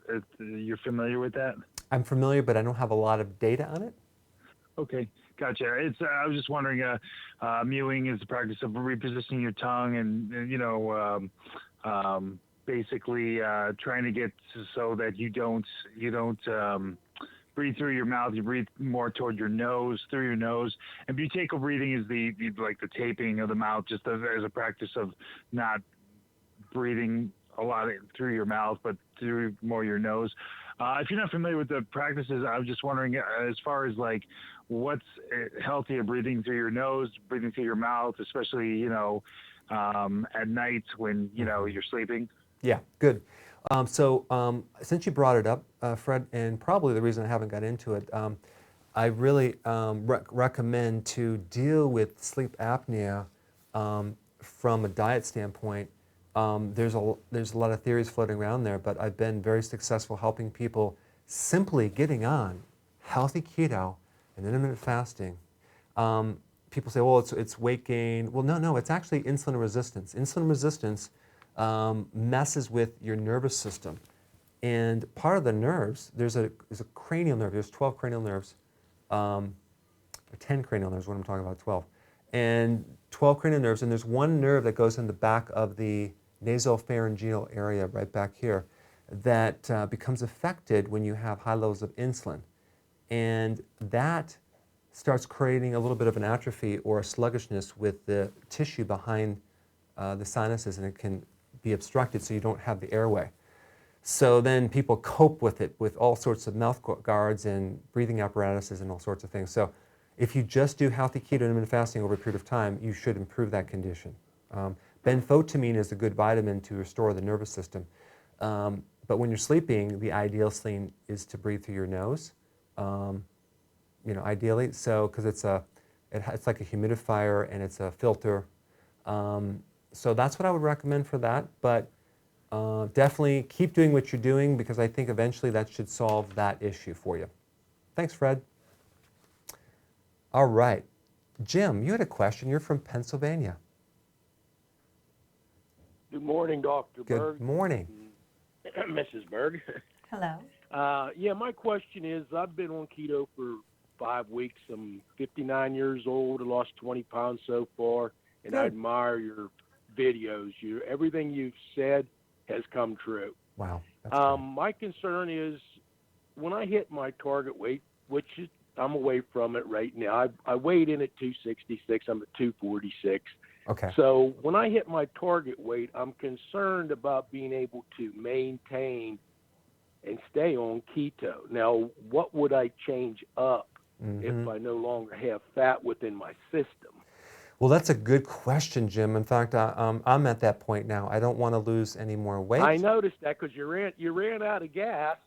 if you're familiar with that. I'm familiar, but I don't have a lot of data on it. Okay, gotcha. I was just wondering, mewing is the practice of repositioning your tongue and basically trying to get so that you don't breathe through your mouth. You breathe more toward your nose, through your nose. And buteyko breathing is the taping of the mouth, just as a practice of not breathing a lot through your mouth, but through more your nose. If you're not familiar with the practices, I was just wondering, as far as what's healthier, breathing through your nose, breathing through your mouth, especially at night when you're sleeping. Yeah, good. So since you brought it up, Fred, and probably the reason I haven't got into it, I really recommend to deal with sleep apnea from a diet standpoint. There's a lot of theories floating around there, but I've been very successful helping people simply getting on healthy keto and intermittent fasting. People say, well, it's weight gain. Well, no, it's actually insulin resistance. Insulin resistance messes with your nervous system. And part of the nerves, there's a cranial nerve. There's 12 cranial nerves, or 10 cranial nerves, what I'm talking about, 12. And 12 cranial nerves, and there's one nerve that goes in the back of the nasopharyngeal area right back here that becomes affected when you have high levels of insulin. And that starts creating a little bit of an atrophy or a sluggishness with the tissue behind the sinuses, and it can be obstructed so you don't have the airway. So then people cope with it with all sorts of mouth guards and breathing apparatuses and all sorts of things. So if you just do healthy keto intermittent fasting over a period of time, you should improve that condition. Benfotiamine is a good vitamin to restore the nervous system. But when you're sleeping, the ideal thing is to breathe through your nose, ideally. So, because it's like a humidifier and it's a filter. So that's what I would recommend for that. But definitely keep doing what you're doing because I think eventually that should solve that issue for you. Thanks, Fred. All right. Jim, you had a question. You're from Pennsylvania. Good morning, Dr. Berg. Good morning. Mrs. Berg. Hello. Yeah, my question is, I've been on keto for 5 weeks. I'm 59 years old. I lost 20 pounds so far, and I admire your videos. Everything you've said has come true. Wow. That's great. My concern is when I hit my target weight, which is, I'm away from it right now. I weighed in at 266. I'm at 246. Okay. So when I hit my target weight, I'm concerned about being able to maintain and stay on keto. Now, what would I change up if I no longer have fat within my system? Well, that's a good question, Jim. In fact, I'm at that point now. I don't want to lose any more weight. I noticed that because you ran out of gas,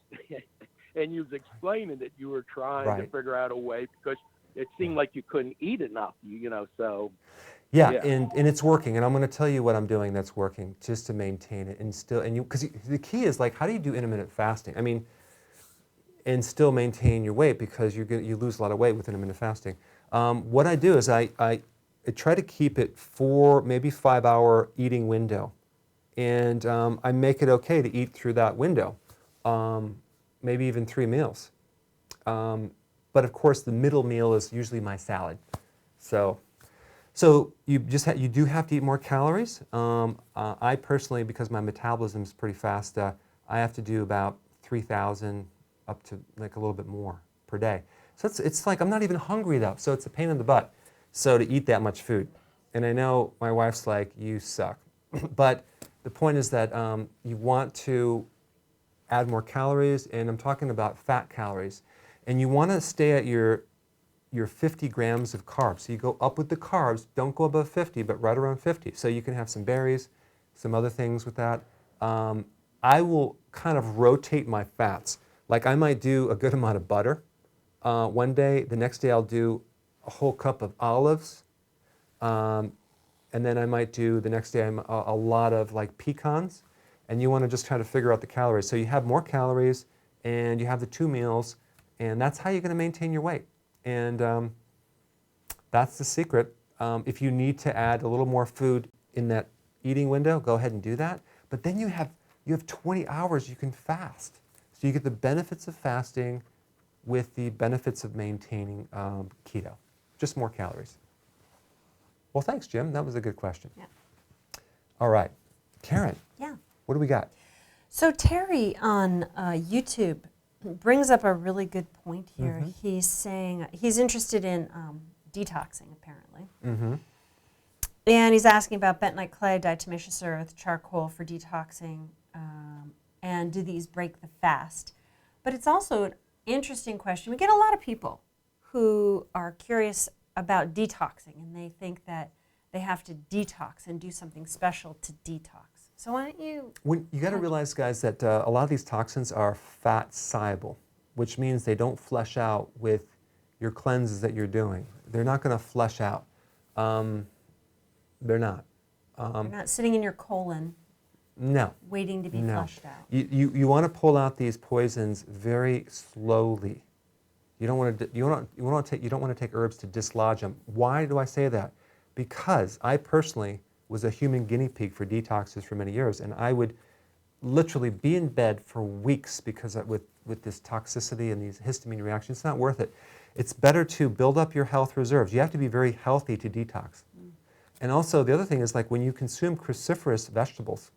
and you was explaining that you were trying to figure out a way because it seemed like you couldn't eat enough. So. Yeah. And it's working, and I'm going to tell you what I'm doing that's working just to maintain it because the key is like, how do you do intermittent fasting? I mean, and still maintain your weight because you lose a lot of weight with intermittent fasting. What I do is I try to keep it 4, maybe 5 hour eating window, and I make it okay to eat through that window, maybe even 3 meals. But of course, the middle meal is usually my salad. So you do have to eat more calories. I personally, because my metabolism is pretty fast, I have to do about 3,000 up to like a little bit more per day. So it's like I'm not even hungry though, so it's a pain in the butt. So to eat that much food. And I know my wife's like, you suck. But the point is that you want to add more calories, and I'm talking about fat calories. And you want to stay at your 50 grams of carbs. So you go up with the carbs, don't go above 50, but right around 50. So you can have some berries, some other things with that. I will kind of rotate my fats. Like I might do a good amount of butter one day. The next day I'll do a whole cup of olives. And then I might do the next day a lot of like pecans. And you want to just try to figure out the calories. So you have more calories and you have the 2 meals, and that's how you're going to maintain your weight. And that's the secret. If you need to add a little more food in that eating window, go ahead and do that. But then you have 20 hours you can fast. So you get the benefits of fasting with the benefits of maintaining keto. Just more calories. Well, thanks, Jim. That was a good question. Yeah. All right. Karen. Yeah. What do we got? So Terry on YouTube brings up a really good point here. Mm-hmm. He's saying he's interested in detoxing, apparently. Mm-hmm. And he's asking about bentonite clay, diatomaceous earth, charcoal for detoxing, and do these break the fast? But it's also an interesting question. We get a lot of people who are curious about detoxing, and they think that they have to detox and do something special to detox. So why don't you... You got to realize, guys, that a lot of these toxins are fat soluble, which means they don't flush out with your cleanses that you're doing. They're not going to flush out. They're not. They're not sitting in your colon. No. Waiting to be flushed out. You want to pull out these poisons very slowly. You don't want to take herbs to dislodge them. Why do I say that? Because I personally was a human guinea pig for detoxes for many years, and I would literally be in bed for weeks because with this toxicity and these histamine reactions. It's not worth it. It's better to build up your health reserves. You have to be very healthy to detox. And also the other thing is, like, when you consume cruciferous vegetables,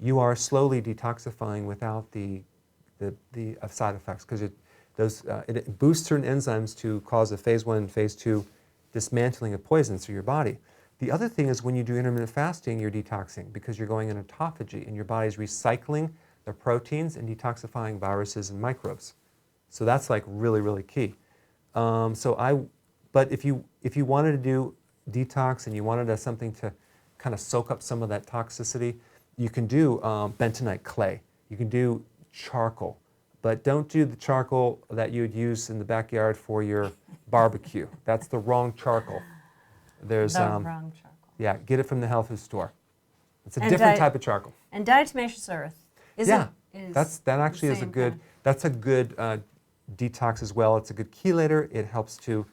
you are slowly detoxifying without the side effects, because it boosts certain enzymes to cause a phase 1 and phase 2 dismantling of poisons through your body. The other thing is, when you do intermittent fasting, you're detoxing because you're going in autophagy and your body's recycling the proteins and detoxifying viruses and microbes. So that's like really, really key. But if you wanted to do detox and you wanted something to kind of soak up some of that toxicity, you can do bentonite clay. You can do charcoal, but don't do the charcoal that you would use in the backyard for your barbecue. That's the wrong charcoal. There's wrong charcoal. Yeah, get it from the health food store. It's a different type of charcoal. And diatomaceous earth that actually is a good. That's a good detox as well. It's a good chelator. It helps to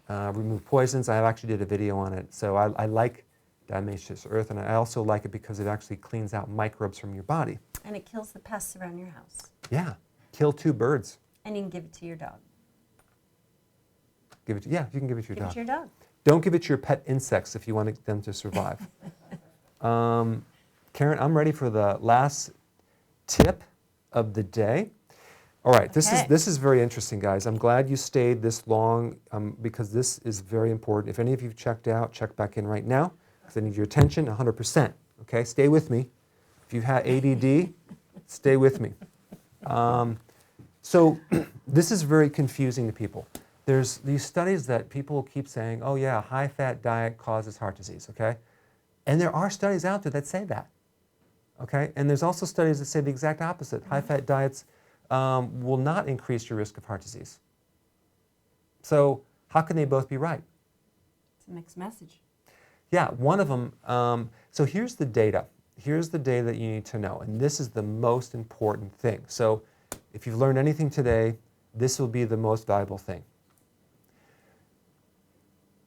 remove poisons. I actually did a video on it. So I like diatomaceous earth, and I also like it because it actually cleans out microbes from your body. And it kills the pests around your house. Yeah, kill 2 birds. And you can give it to your dog. You can give it to your dog. Give it to your dog. Don't give it to your pet insects if you want them to survive. Karen, I'm ready for the last tip of the day. All right, Okay. this is very interesting, guys. I'm glad you stayed this long because this is very important. If any of you checked out, check back in right now because I need your attention 100%. Okay, stay with me. If you have ADD, stay with me. So this is very confusing to people. there's these studies that people keep saying, oh yeah, high-fat diet causes heart disease, okay? And there are studies out there that say that, okay? And there's also studies that say the exact opposite. High-fat diets will not increase your risk of heart disease. So how can they both be right? It's a mixed message. Yeah, one of them, so here's the data. Here's the data that you need to know, and this is the most important thing. So if you've learned anything today, this will be the most valuable thing.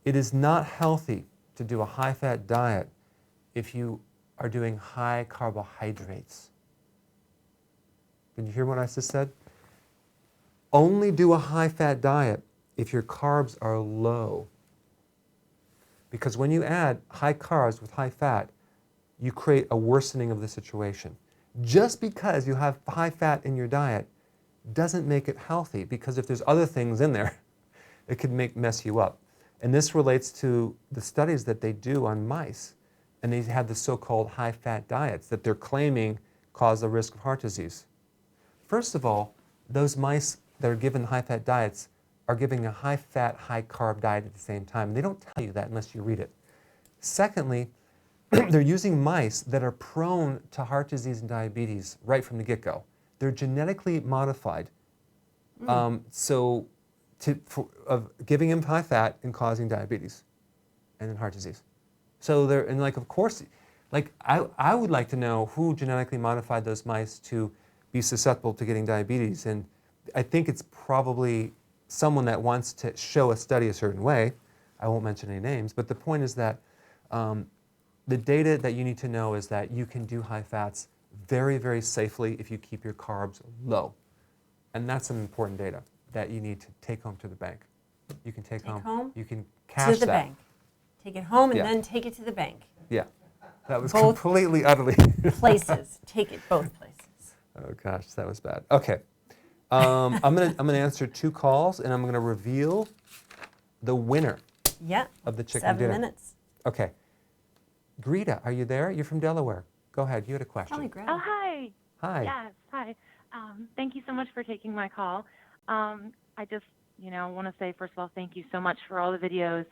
It is not healthy to do a high-fat diet if you are doing high carbohydrates. Did you hear what I just said? Only do a high-fat diet if your carbs are low. Because when you add high carbs with high fat, you create a worsening of the situation. Just because you have high fat in your diet doesn't make it healthy, because if there's other things in there, it could mess you up. And this relates to the studies that they do on mice. And they have the so-called high-fat diets that they're claiming cause the risk of heart disease. First of all, those mice that are given high-fat diets are giving a high-fat, high-carb diet at the same time. And they don't tell you that unless you read it. Secondly, they're using mice that are prone to heart disease and diabetes right from the get-go. They're genetically modified of giving them high fat and causing diabetes and then heart disease. So they're, and like, of course, like I would like to know who genetically modified those mice to be susceptible to getting diabetes. And I think it's probably someone that wants to show a study a certain way. I won't mention any names, but the point is that the data that you need to know is that you can do high fats very, very safely if you keep your carbs low. And that's some important data that you need to take home to the bank. You can take home, you can cash to the that. bank. Take it home and Yeah. then take it to the bank. Yeah, that was Both completely, utterly. places. Take it both places. Oh gosh, that was bad. Okay, I'm gonna answer 2 calls, and I'm gonna reveal the winner Yeah. of the chicken 7 dinner. minutes. Okay, Greta, are you there? You're from Delaware. Go ahead. You had a question. Probably great. Oh, hi. Hi. Yes, hi. Thank you so much for taking my call. I just, want to say, first of all, thank you so much for all the videos.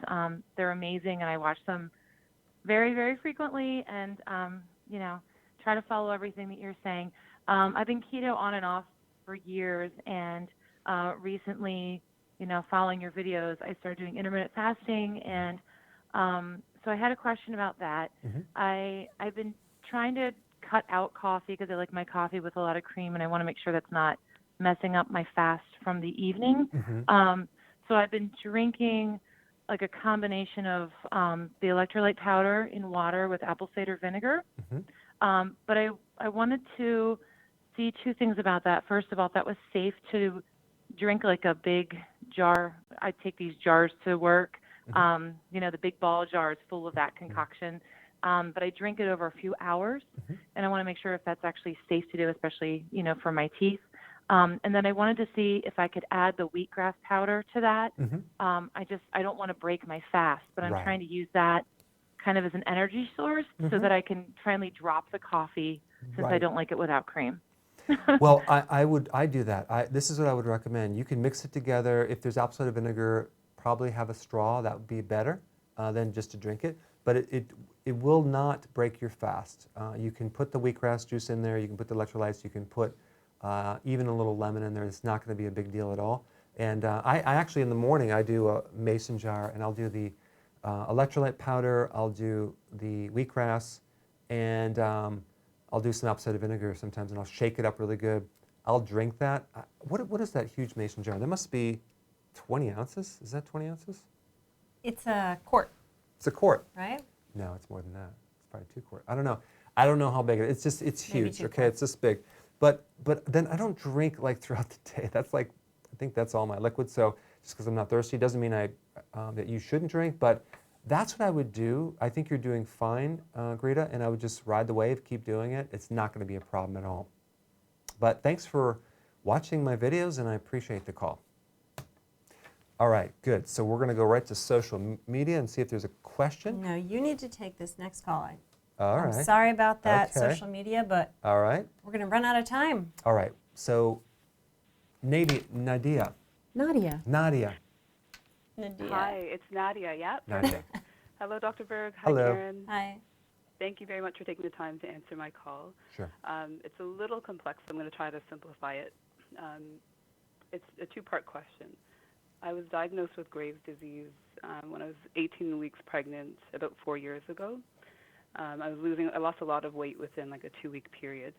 They're amazing, and I watch them very, very frequently and, try to follow everything that you're saying. I've been keto on and off for years, and recently, following your videos, I started doing intermittent fasting, and so I had a question about that. I've been trying to cut out coffee because I like my coffee with a lot of cream, and I want to make sure that's not messing up my fast from the evening. So I've been drinking like a combination of the electrolyte powder in water with apple cider vinegar. But I wanted to see 2 things about that. First of all, if that was safe to drink like a big jar. I take these jars to work, the big ball jars full of that concoction. But I drink it over a few hours, and I want to make sure if that's actually safe to do, especially, for my teeth. And then I wanted to see if I could add the wheatgrass powder to that. I don't want to break my fast, but I'm trying to use that kind of as an energy source so that I can finally drop the coffee since I don't like it without cream. Well, I do that. This is what I would recommend. You can mix it together. If there's apple cider vinegar, probably have a straw. That would be better than just to drink it. But it will not break your fast. You can put the wheatgrass juice in there. You can put the electrolytes. You can put even a little lemon in there. It's not going to be a big deal at all. And I actually, in the morning, I do a mason jar, and I'll do the electrolyte powder. I'll do the wheatgrass, and I'll do some apple cider vinegar sometimes, and I'll shake it up really good. I'll drink that. What is that huge mason jar? That must be 20 ounces. Is that 20 ounces? It's a quart. It's a quart. Right? No, it's more than that. It's probably 2 quarts. I don't know. I don't know how big it is. It's huge. Okay, it's this big. But then I don't drink like throughout the day. That's like, I think that's all my liquid. So just because I'm not thirsty doesn't mean that you shouldn't drink. But that's what I would do. I think you're doing fine, Greta, and I would just ride the wave, keep doing it. It's not going to be a problem at all. But thanks for watching my videos, and I appreciate the call. All right, good. So we're going to go right to social media and see if there's a question. No, you need to take this next call. I'm sorry about that, social media, but all right. We're going to run out of time. All right. So Nadia. Nadia. Hi, it's Nadia. Yeah. Nadia. Hello, Dr. Berg. Hi, Hello. Karen. Hi. Thank you very much for taking the time to answer my call. Sure. It's a little complex, so I'm going to try to simplify it. It's a two-part question. I was diagnosed with Graves' disease when I was 18 weeks pregnant about 4 years ago. I lost a lot of weight within like a 2-week period.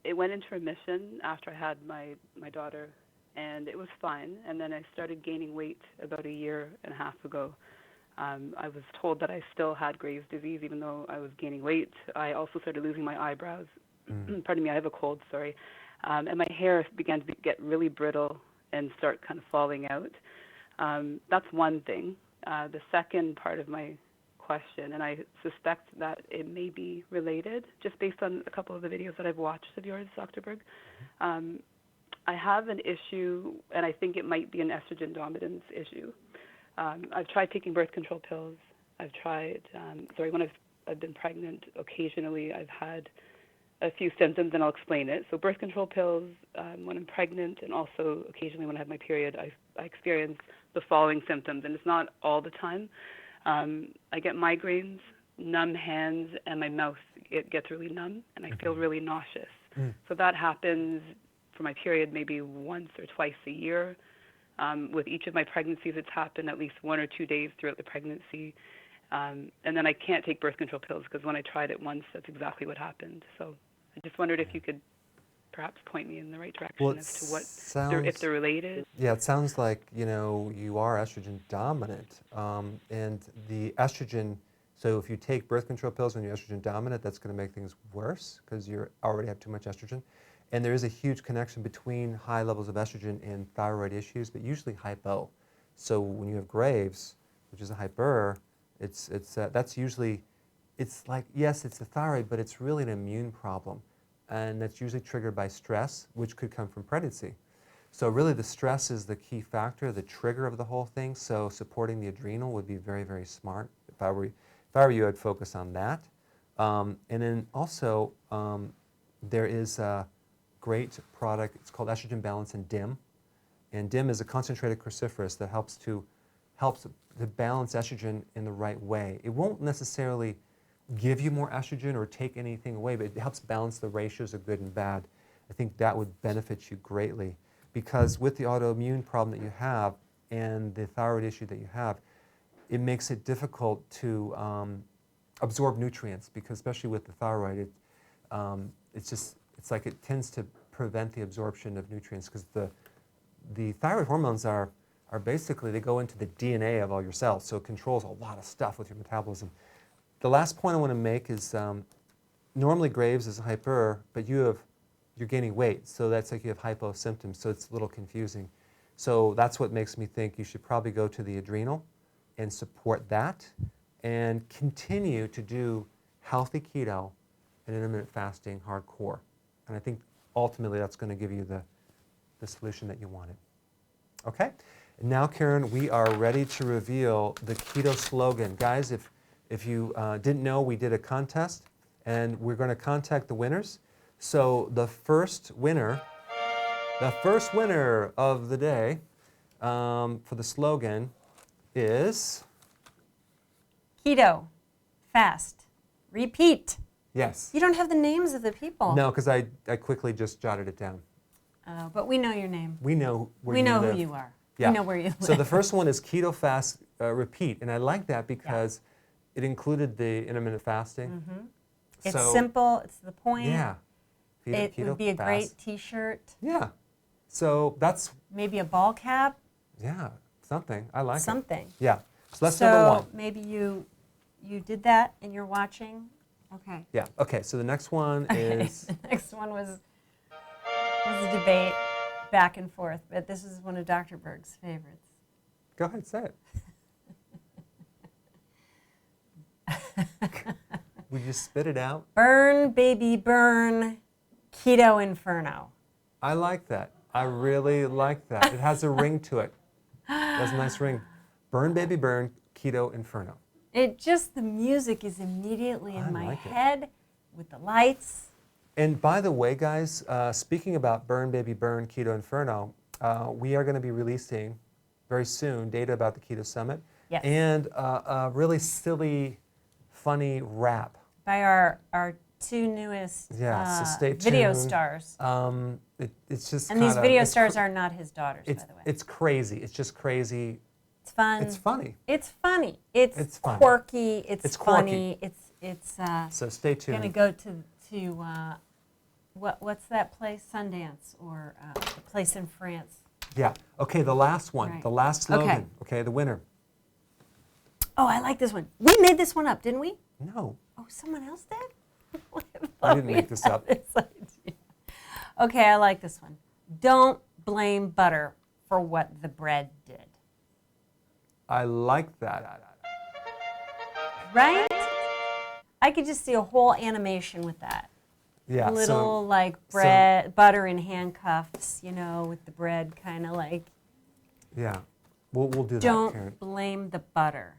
It went into remission after I had my daughter, and it was fine. And then I started gaining weight about 1.5 years ago. I was told that I still had Graves' disease, even though I was gaining weight. I also started losing my eyebrows. Pardon me, I have a cold, sorry. And my hair began to get really brittle and start kind of falling out. That's one thing. The second part of my question, and I suspect that it may be related, just based on a couple of the videos that I've watched of yours, Dr. Berg. I have an issue, and I think it might be an estrogen dominance issue. I've tried taking birth control pills. I've tried, when I've been pregnant, occasionally I've had a few symptoms, and I'll explain it. So birth control pills when I'm pregnant, and also occasionally when I have my period, I experience the following symptoms, and it's not all the time. I get migraines, numb hands, and my mouth gets really numb, and I feel really nauseous. So that happens for my period maybe once or twice a year. With each of my pregnancies, it's happened at least 1 or 2 days throughout the pregnancy. And then I can't take birth control pills because when I tried it once, that's exactly what happened. So I just wondered if you could perhaps point me in the right direction as to what, if they're related. Yeah, it sounds like, you are estrogen dominant. And the estrogen, so if you take birth control pills when you're estrogen dominant, that's going to make things worse because you already have too much estrogen. And there is a huge connection between high levels of estrogen and thyroid issues, but usually hypo. So when you have Graves, which is a hyper, that's usually, it's like, yes, it's the thyroid, but it's really an immune problem. And that's usually triggered by stress, which could come from pregnancy. So really the stress is the key factor, the trigger of the whole thing. So supporting the adrenal would be very, very smart. If I were you, I'd focus on that. And then also, there is a great product. It's called Estrogen Balance and DIM. And DIM is a concentrated cruciferous that helps to balance estrogen in the right way. It won't necessarily give you more estrogen or take anything away, but it helps balance the ratios of good and bad. I think that would benefit you greatly because with the autoimmune problem that you have and the thyroid issue that you have, it makes it difficult to absorb nutrients because especially with the thyroid, it's like it tends to prevent the absorption of nutrients because the thyroid hormones are basically, they go into the DNA of all your cells, so it controls a lot of stuff with your metabolism. The last point I want to make is normally Graves is hyper, but you're gaining weight, so that's like you have hypo symptoms, so it's a little confusing. So that's what makes me think you should probably go to the adrenal and support that and continue to do healthy keto and intermittent fasting hardcore. And I think ultimately that's going to give you the solution that you wanted. Okay? And now, Karen, we are ready to reveal the keto slogan. Guys, if you didn't know, we did a contest, and we're going to contact the winners. So the first winner of the day for the slogan is Keto, fast, repeat. Yes. You don't have the names of the people. No, because I quickly just jotted it down. But we know your name. We know where we you know live. who you are. Yeah. We know where you live. So the first one is keto fast repeat, and I like that because it included the intermittent fasting. Mm-hmm. It's simple. It's to the point. Yeah. It would be a great T-shirt. Yeah. So that's maybe a ball cap. Yeah, something. I like something. It. Yeah. So that's number one. So maybe you did that and you're watching. Okay. Yeah. Okay. So the next one is. The next one was a debate back and forth, but this is one of Dr. Berg's favorites. Go ahead, say it. Would you spit it out? Burn, baby, burn, keto inferno. I like that. I really like that. It has a ring to it. It has a nice ring. Burn, baby, burn, keto inferno. The music is immediately in my head with the lights. And by the way, guys, speaking about Burn Baby Burn Keto Inferno, we are going to be releasing very soon, data about the Keto Summit. Yes. And a really silly, funny rap. By our two newest Yeah, so stay video tuned. stars. It's just And these video stars are not his daughters, by the way. It's crazy. It's just crazy. It's fun. It's funny. It's funny. It's funny. quirky. It's quirky. funny. It's So stay tuned. going to go to what's that place? Sundance, or the place in France. Yeah. Okay, the last one. Right. The last slogan. Okay, the winner. Oh, I like this one. We made this one up, didn't we? No. Oh, someone else did? I didn't make this up. This idea. Okay, I like this one. Don't blame butter for what the bread did. I like that. Right? I could just see a whole animation with that. Yeah. Little like bread, butter in handcuffs, you know, with the bread kind of like. Yeah. We'll do that, Don't Karen. blame the butter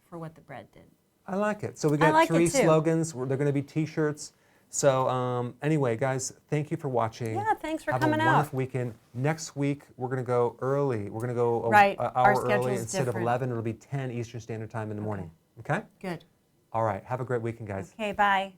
for what the bread did. I like it. So we I got like three it too. slogans. They're going to be T-shirts. So anyway, guys, thank you for watching. Yeah, thanks for Have coming a out. wonderful weekend. Next week, we're going to go early. We're going to go Right. an Our hour early schedule's instead different. of 11. It'll be 10 Eastern Standard Time in the morning. Okay? Good. All right. Have a great weekend, guys. Okay, bye.